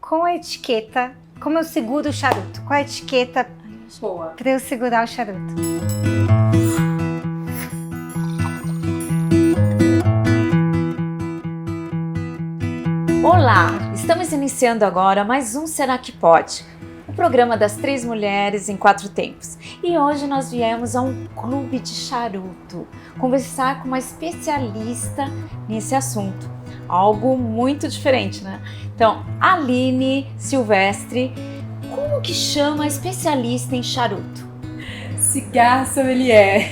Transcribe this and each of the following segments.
com a etiqueta, como eu seguro o charuto? Qual a etiqueta para eu segurar o charuto? Olá, estamos iniciando agora mais um Será que Pode? O programa das 3 mulheres em 4 tempos. E hoje nós viemos a um clube de charuto, conversar com uma especialista nesse assunto. Algo muito diferente, né? Então, Aline Silvestre, como que chama a especialista em charuto? Cigar Sommelier.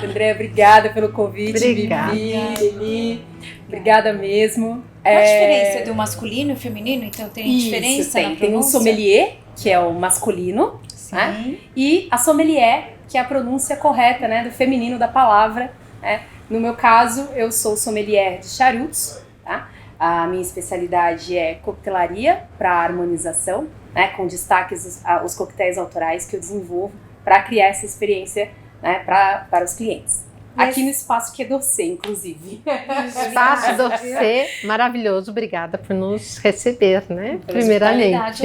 André, obrigada pelo convite. Obrigada. Vivi, obrigada mesmo. Qual a diferença do masculino e feminino? Então tem diferença na pronúncia? Tem um sommelier, que é o masculino, né? E a sommelier, que é a pronúncia correta, né, do feminino da palavra, né? No meu caso, eu sou sommelier de charutos, tá? A minha especialidade é coquetelaria para harmonização, né, com destaques os coquetéis autorais que eu desenvolvo para criar essa experiência, né, para os clientes. Aqui no Espaço Quai d'Orsay, inclusive. Espaço d'Orsay, maravilhoso. Obrigada por nos receber, né? Primeiramente.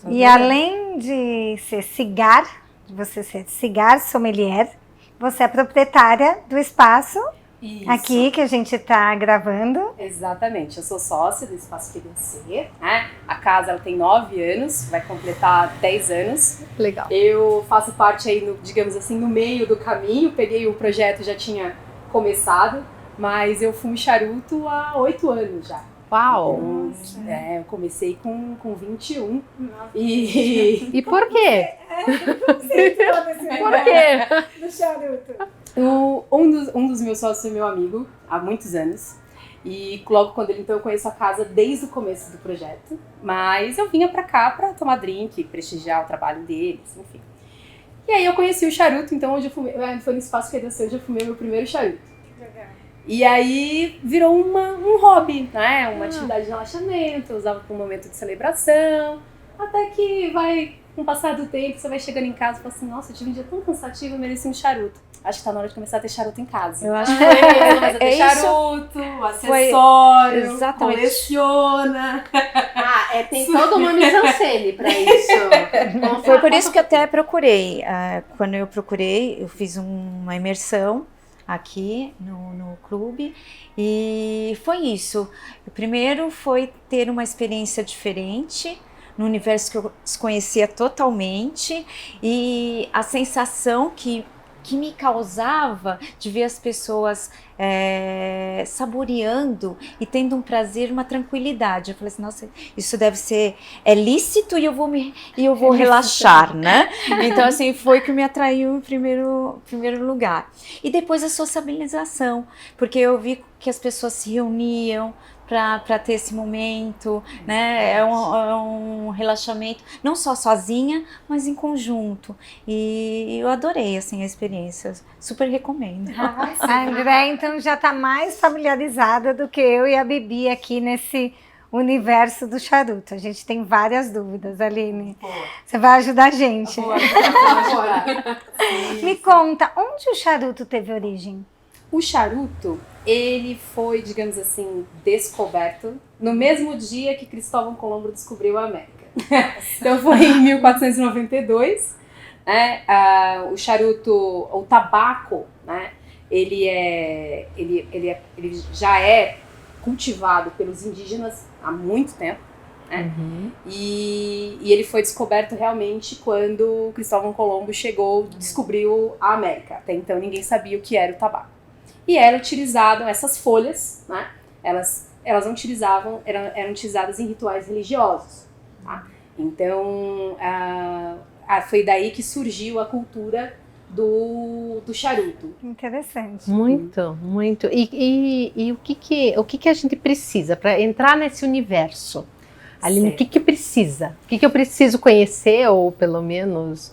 E além de ser você ser cigar sommelier, você é proprietária do espaço. Isso. Aqui que a gente está gravando. Exatamente, eu sou sócia do Espaço Quai d'Orsay, né? A casa ela tem 9 anos, vai completar 10 anos. Legal. Eu faço parte aí, digamos assim, no meio do caminho, peguei o projeto, já tinha começado, mas eu fumo charuto há 8 anos já. Uau! Então, eu comecei com 21. E por quê? Por quê? Do charuto. Um dos meus sócios é meu amigo há muitos anos. E logo quando então eu conheço a casa desde o começo do projeto. Mas eu vinha pra cá pra tomar drink, prestigiar o trabalho deles, enfim. E aí eu conheci o charuto, então hoje eu fumei, foi no Espaço Quai d'Orsay, hoje eu fumei meu primeiro charuto. Legal. E aí virou um hobby, né? Uma atividade de relaxamento, eu usava para um momento de celebração. Até que com o passar do tempo, você vai chegando em casa e fala assim, nossa, eu tive um dia tão cansativo, eu mereci um charuto. Acho que tá na hora de começar a ter charuto em casa. Eu acho que começa a ter charuto, acessório, exatamente. Coleciona. Tem toda uma mise-en-scène pra isso. Foi por isso que eu até procurei. Quando eu procurei, eu fiz uma imersão aqui no clube e foi isso. O primeiro foi ter uma experiência diferente, no universo que eu desconhecia totalmente, e a sensação que me causava de ver as pessoas saboreando e tendo um prazer, uma tranquilidade. Eu falei assim, nossa, isso deve ser lícito e eu vou relaxar, né? Então assim, foi que me atraiu em primeiro lugar. E depois a sociabilização, porque eu vi que as pessoas se reuniam para ter esse momento, né? É um relaxamento, não só sozinha, mas em conjunto. E eu adorei, assim, a experiência. Super recomendo. A André, então, já está mais familiarizada do que eu e a Bibi aqui nesse universo do charuto. A gente tem várias dúvidas, Aline. Você vai ajudar a gente. Me conta, onde o charuto teve origem? O charuto, ele foi, digamos assim, descoberto no mesmo dia que Cristóvão Colombo descobriu a América. Então foi em 1492, né? O charuto, o tabaco, né? Ele já é cultivado pelos indígenas há muito tempo, né? Uhum. E ele foi descoberto realmente quando Cristóvão Colombo descobriu a América. Até então ninguém sabia o que era o tabaco. E era utilizado, essas folhas, né? Elas não utilizavam, eram utilizadas em rituais religiosos, tá? Então, foi daí que surgiu a cultura do charuto. Interessante. Muito, muito. E o que a gente precisa para entrar nesse universo? Aline, o que precisa? O que eu preciso conhecer, ou pelo menos...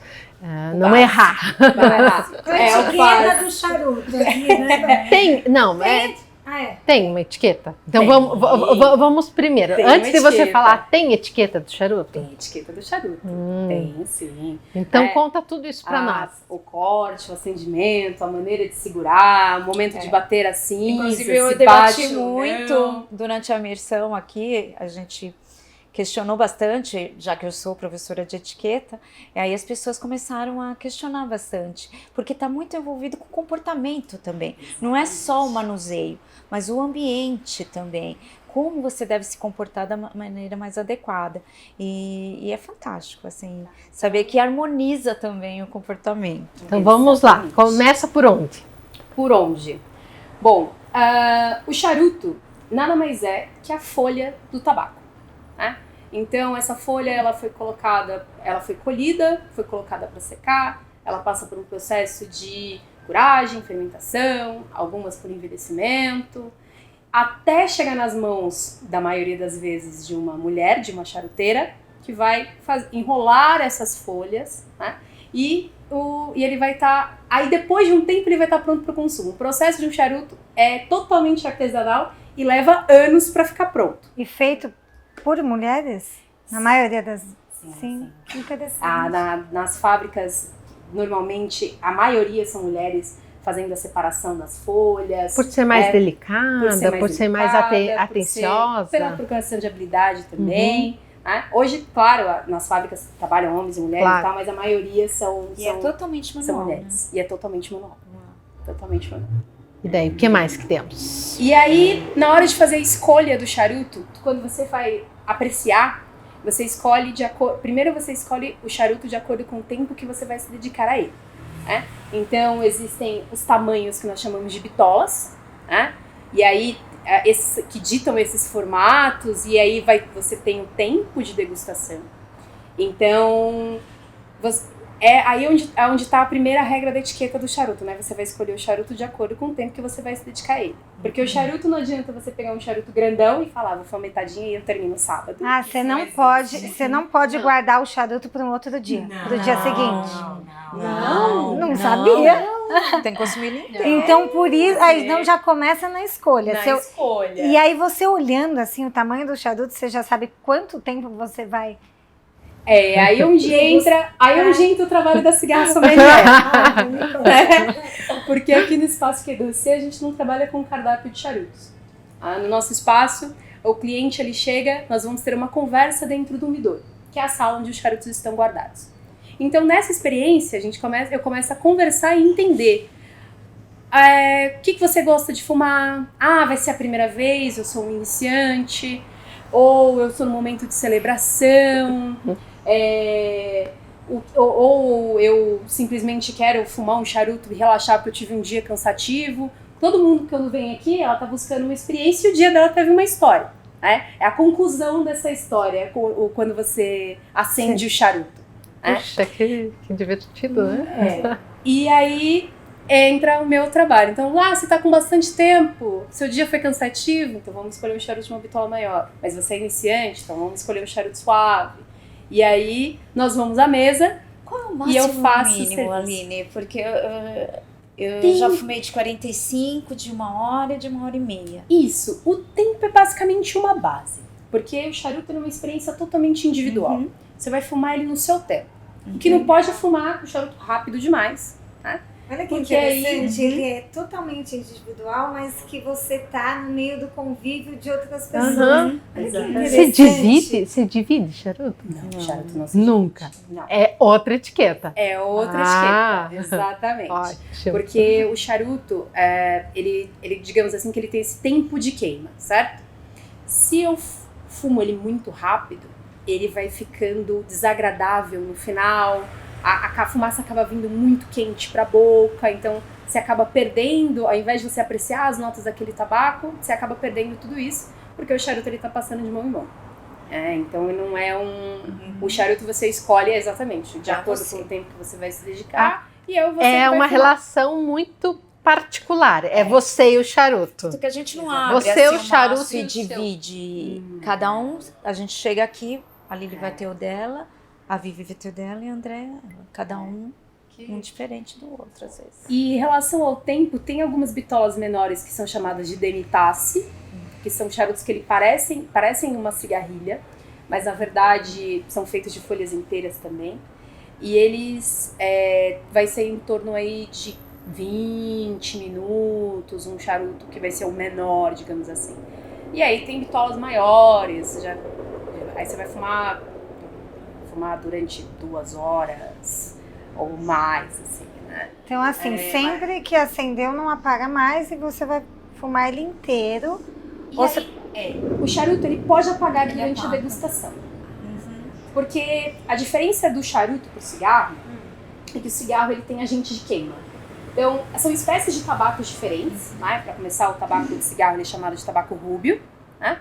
não errar. A etiqueta do charuto. Tem uma etiqueta? Então vamos primeiro. Antes de você falar, tem etiqueta do charuto? Tem etiqueta do charuto. Tem, sim. Então conta tudo isso pra nós. O corte, o acendimento, a maneira de segurar, o momento de bater assim. Inclusive eu debati muito durante a imersão aqui, a gente questionou bastante, já que eu sou professora de etiqueta, e aí as pessoas começaram a questionar bastante, porque está muito envolvido com comportamento também. Não é só o manuseio, mas o ambiente também. Como você deve se comportar da maneira mais adequada. E é fantástico, assim, saber que harmoniza também o comportamento. Então vamos lá, começa por onde? Por onde? Bom, o charuto nada mais é que a folha do tabaco, né? Então essa folha ela foi colhida, foi colocada para secar, ela passa por um processo de curagem, fermentação, algumas por envelhecimento, até chegar nas mãos, da maioria das vezes, de uma mulher, de uma charuteira, que vai enrolar essas folhas, né? E ele vai estar... aí depois de um tempo ele vai estar pronto para o consumo. O processo de um charuto é totalmente artesanal e leva anos para ficar pronto. E feito por mulheres? Na maioria das... Sim. Que interessante. Nas fábricas, normalmente, a maioria são mulheres fazendo a separação das folhas. Por ser mais delicada, por ser mais atenciosa. Pela procuração de habilidade também. Né? Hoje, claro, nas fábricas trabalham homens e mulheres e tal, mas a maioria são totalmente manual, são mulheres. Né? E é totalmente manual. Totalmente manual. E daí, o que mais que temos? E aí, na hora de fazer a escolha do charuto, quando você vai apreciar, você escolhe primeiro você escolhe o charuto de acordo com o tempo que você vai se dedicar a ele. Né? Então existem os tamanhos que nós chamamos de bitolas, né? E aí que ditam esses formatos, e aí você tem o tempo de degustação. Então aí onde está a primeira regra da etiqueta do charuto, né? Você vai escolher o charuto de acordo com o tempo que você vai se dedicar a ele. Porque o charuto não adianta você pegar um charuto grandão e falar, vou fumar metadinha e eu termino sábado. Você não pode guardar o charuto para um outro dia, para o dia seguinte. Não sabia. Tem que consumir ele inteiro. Então, por isso, aí não já começa na escolha. Escolha. E aí você olhando assim o tamanho do charuto, você já sabe quanto tempo você vai... aí onde entra o trabalho da cigarra sommelier. Porque aqui no Espaço QDC a gente não trabalha com cardápio de charutos. No nosso espaço, o cliente ele chega, nós vamos ter uma conversa dentro do humidor, que é a sala onde os charutos estão guardados. Então nessa experiência eu começo a conversar e entender o que você gosta de fumar. Vai ser a primeira vez, eu sou um iniciante, ou eu estou no momento de celebração. Ou eu simplesmente quero fumar um charuto e relaxar porque eu tive um dia cansativo. Todo mundo que quando vem aqui, ela tá buscando uma experiência e o dia dela teve uma história, né? É a conclusão dessa história quando você acende o charuto. Puxa, que divertido, né? E aí entra o meu trabalho. Então, você tá com bastante tempo, seu dia foi cansativo, então vamos escolher um charuto de uma bitola maior. Mas você é iniciante, então vamos escolher um charuto suave. E aí, nós vamos à mesa. Qual é o máximo e eu faço mínimo, Aline? Porque eu já fumei de 45, de 1 hora e de 1h30. Isso. O tempo é basicamente uma base. Porque o charuto é uma experiência totalmente individual. Você vai fumar ele no seu tempo. O que não pode é fumar o charuto rápido demais, né? Olha que interessante, ele é totalmente individual, mas que você tá no meio do convívio de outras pessoas. Olha que interessante. Você divide charuto? Não, charuto não se Nunca. divide. Não. É outra etiqueta. É outra etiqueta, exatamente. Ótimo. Porque o charuto, ele, digamos assim, que ele tem esse tempo de queima, certo? Se eu fumo ele muito rápido, ele vai ficando desagradável no final. A fumaça acaba vindo muito quente pra boca, então você acaba perdendo, ao invés de você apreciar as notas daquele tabaco, você acaba perdendo tudo isso, porque o charuto ele tá passando de mão em mão. Então não é o charuto você escolhe exatamente, de acordo com o tempo que você vai se dedicar, e você é vai uma fumar. Relação muito particular, você e o charuto. Porque a gente não abre Você, assim, o charuto maço e divide. Cada um, a gente chega aqui, a Lili vai ter o dela, a Vivi vai ter o dela e a André, cada um diferente do outro, às vezes. E em relação ao tempo, tem algumas bitolas menores que são chamadas de demitasse, que são charutos que parecem uma cigarrilha, mas na verdade são feitos de folhas inteiras também. E eles vai ser em torno aí de 20 minutos, um charuto que vai ser o menor, digamos assim. E aí tem bitolas maiores, já Aí você vai fumar durante 2 horas ou mais, assim, né? Então, assim, sempre que acendeu, não apaga mais e você vai fumar ele inteiro. E Ou aí, o charuto, ele pode apagar durante a degustação. Porque a diferença do charuto pro cigarro é que o cigarro, ele tem agente de queima. Então, são espécies de tabacos diferentes, né? Para começar, o tabaco de cigarro ele é chamado de tabaco rúbio, né?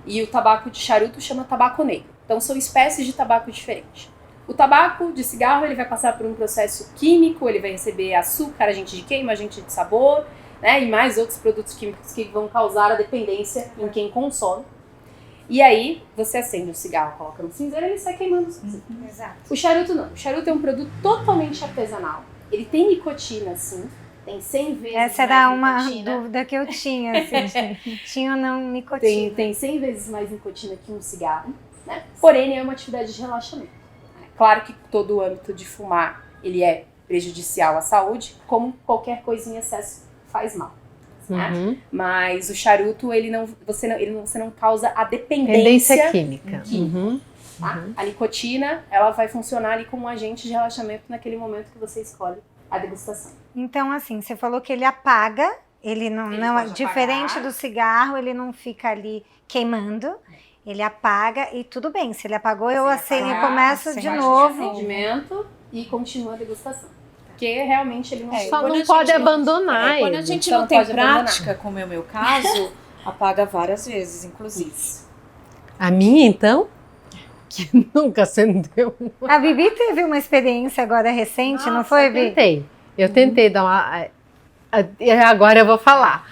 E o tabaco de charuto chama tabaco negro. Então, são espécies de tabaco diferentes. O tabaco de cigarro, ele vai passar por um processo químico, ele vai receber açúcar, agente de queima, agente de sabor, né? E mais outros produtos químicos que vão causar a dependência em quem consome. E aí, você acende o cigarro, coloca no cinzeiro e ele sai queimando. Exato. O charuto não. O charuto é um produto totalmente artesanal. Ele tem nicotina, sim. Tem 100 vezes Essa era mais uma nicotina. dúvida que eu tinha, assim, tinha ou não nicotina. Tem 100 vezes mais nicotina que um cigarro, né? Porém, é uma atividade de relaxamento. Claro que todo o âmbito de fumar, ele é prejudicial à saúde, como qualquer coisa em excesso faz mal. Né? Mas o charuto, você não causa a Tendência química. Tá? A nicotina, ela vai funcionar ali como um agente de relaxamento naquele momento que você escolhe a degustação. Então, assim, você falou que ele apaga, ele não pode diferente apagar. do cigarro, ele não fica ali queimando, ele apaga e tudo bem. Se ele apagou, eu acendo e começo de novo. Acendimento e continua a degustação. Porque realmente ele não Só quando não a pode gente não- abandonar Quando a ele. gente Então não tem pode abandonar. prática, como é o meu caso, apaga várias vezes, inclusive. A minha, então? Que nunca acendeu. A Bibi teve uma experiência agora recente, não foi, Bibi? Eu tentei dar uma... Agora eu vou falar.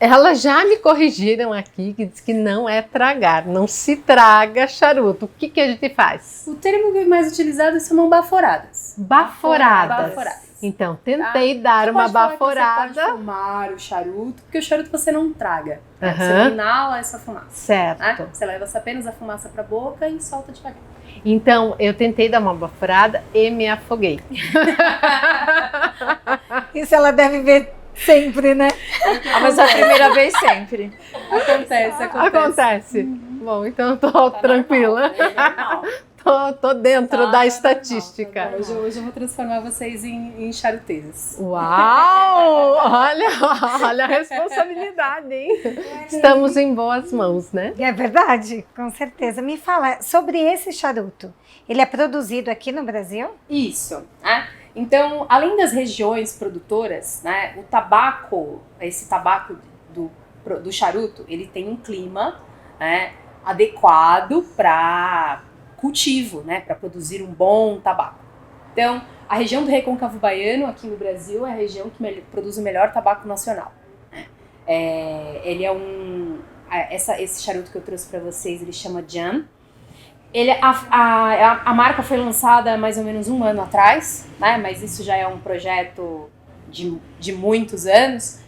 Elas já me corrigiram aqui, que diz que não é tragar, não se traga charuto. O que a gente faz? O termo mais utilizado são baforadas. Baforadas. Baforadas. Então, tentei dar Você uma pode falar que baforada. Você pode fumar o charuto, porque o charuto você não traga. Né? Você Aham. não inala essa fumaça. Certo. Né? Você leva apenas a fumaça para a boca e solta devagar. Então, eu tentei dar uma baforada e me afoguei. Isso ela deve ver sempre, né? Mas a primeira vez sempre. Acontece. Bom, então eu tô tranquila. Tô dentro da estatística. Hoje eu vou transformar vocês em charuteiras. Uau! Olha a responsabilidade, hein? Estamos em boas mãos, né? É verdade, com certeza. Me fala sobre esse charuto. Ele é produzido aqui no Brasil? Isso. Né? Então, além das regiões produtoras, né, o tabaco, esse tabaco do charuto, ele tem um clima, né, adequado para cultivo, né, para produzir um bom tabaco. Então, a região do Recôncavo Baiano, aqui no Brasil, é a região que produz o melhor tabaco nacional. Ele é esse charuto que eu trouxe para vocês, ele chama Jam. A marca foi lançada há mais ou menos 1 ano atrás, né, mas isso já é um projeto de muitos anos.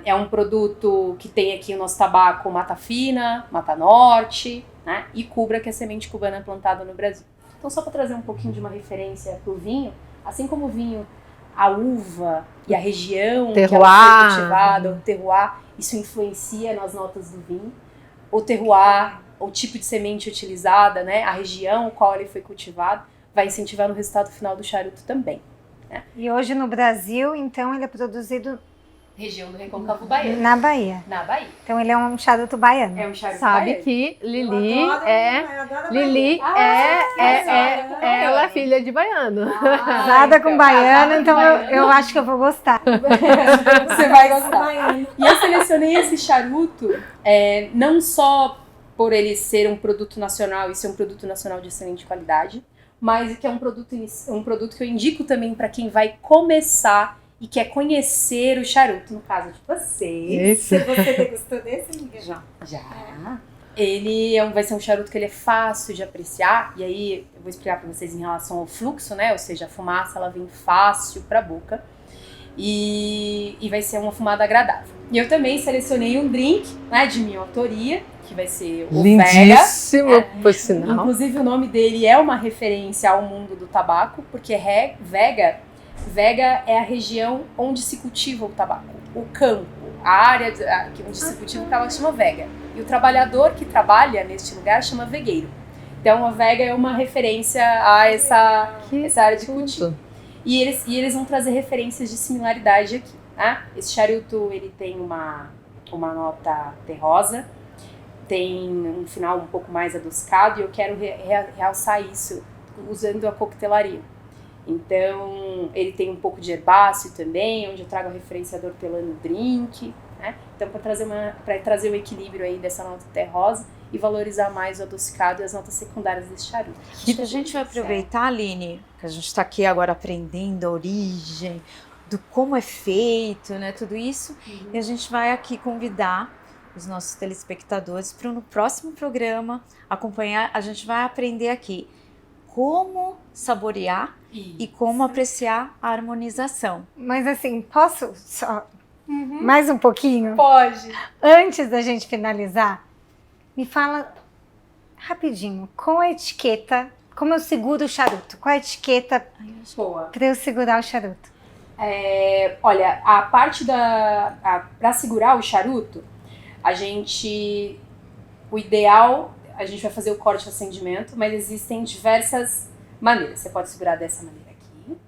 É um produto que tem aqui o nosso tabaco Mata Fina, Mata Norte, né, e Cubra, que é a semente cubana plantada no Brasil. Então, só para trazer um pouquinho de uma referência para o vinho, assim como o vinho, a uva e a região que ela foi cultivada, o terroir, isso influencia nas notas do vinho. O terroir, o tipo de semente utilizada, né, a região qual ele foi cultivado, vai incentivar no resultado final do charuto também. Né? E hoje no Brasil, então, ele é produzido Região do Recôncavo Baiano. na Bahia. Na Bahia. Então ele é um charuto baiano. É um charuto Sabe baiano. que Lili Eu adoro ela é filha de baiano. Casada com baiano, então eu acho que eu vou gostar. Você vai gostar. E eu selecionei esse charuto não só por ele ser um produto nacional e ser um produto nacional de excelente qualidade, mas que é um produto que eu indico também para quem vai começar e quer conhecer o charuto, no caso de vocês. Isso. Você degustou desse, amiga? Já. Ele vai ser um charuto que ele é fácil de apreciar, e aí eu vou explicar para vocês em relação ao fluxo, né? Ou seja, a fumaça ela vem fácil para a boca e vai ser uma fumada agradável. E eu também selecionei um drink, né, de minha autoria, que vai ser o Vega. Lindíssimo, por sinal. Inclusive o nome dele é uma referência ao mundo do tabaco, porque Vega é a região onde se cultiva o tabaco, o campo, a área onde se cultiva o tabaco chama Vega. E o trabalhador que trabalha neste lugar chama vegueiro. Então a vega é uma referência a essa área de cultivo. E eles vão trazer referências de similaridade aqui. Né? Esse charuto ele tem uma nota terrosa, tem um final um pouco mais adocicado, e eu quero realçar isso usando a coquetelaria. Então, ele tem um pouco de herbáceo também, onde eu trago a referência do hortelã no drink, né? Então, para trazer o equilíbrio aí dessa nota terrosa e valorizar mais o adocicado e as notas secundárias desse charuto. A gente vai aproveitar, Aline, que a gente está aqui agora aprendendo a origem, do como é feito, né, tudo isso, e a gente vai aqui convidar os nossos telespectadores para no próximo programa acompanhar. A gente vai aprender aqui como saborear e como apreciar a harmonização. Mas assim, posso só mais um pouquinho? Pode. Antes da gente finalizar, me fala rapidinho, com a etiqueta, como eu seguro o charuto? Qual a etiqueta para eu segurar o charuto? Olha, a parte para segurar o charuto, o ideal, a gente vai fazer o corte e acendimento, mas existem diversas maneiras. Você pode segurar dessa maneira aqui,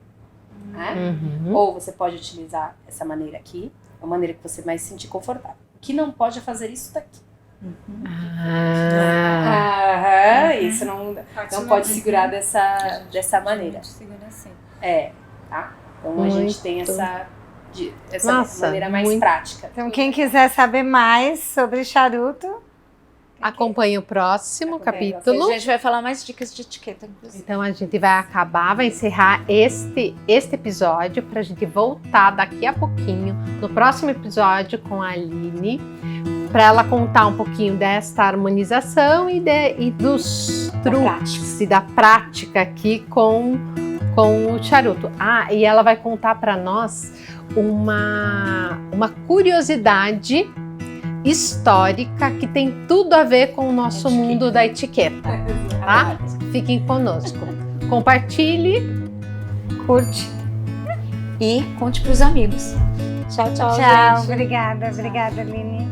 né? Ou você pode utilizar essa maneira aqui, a maneira que você mais se sentir confortável. O que não pode é fazer isso daqui. Isso não pode segurar dessa maneira. Tá? Então a gente tem essa maneira mais prática. Então quem quiser saber mais sobre charuto, acompanhe o próximo capítulo. A gente vai falar mais dicas de etiqueta, inclusive. Então a gente vai encerrar este episódio para a gente voltar daqui a pouquinho no próximo episódio com a Aline, para ela contar um pouquinho desta harmonização e dos truques e da prática aqui com o charuto. E ela vai contar para nós uma curiosidade histórica que tem tudo a ver com o nosso mundo da etiqueta, tá? Fiquem conosco. Compartilhe, curte e conte para os amigos. Tchau, tchau, gente. Obrigada, Aline.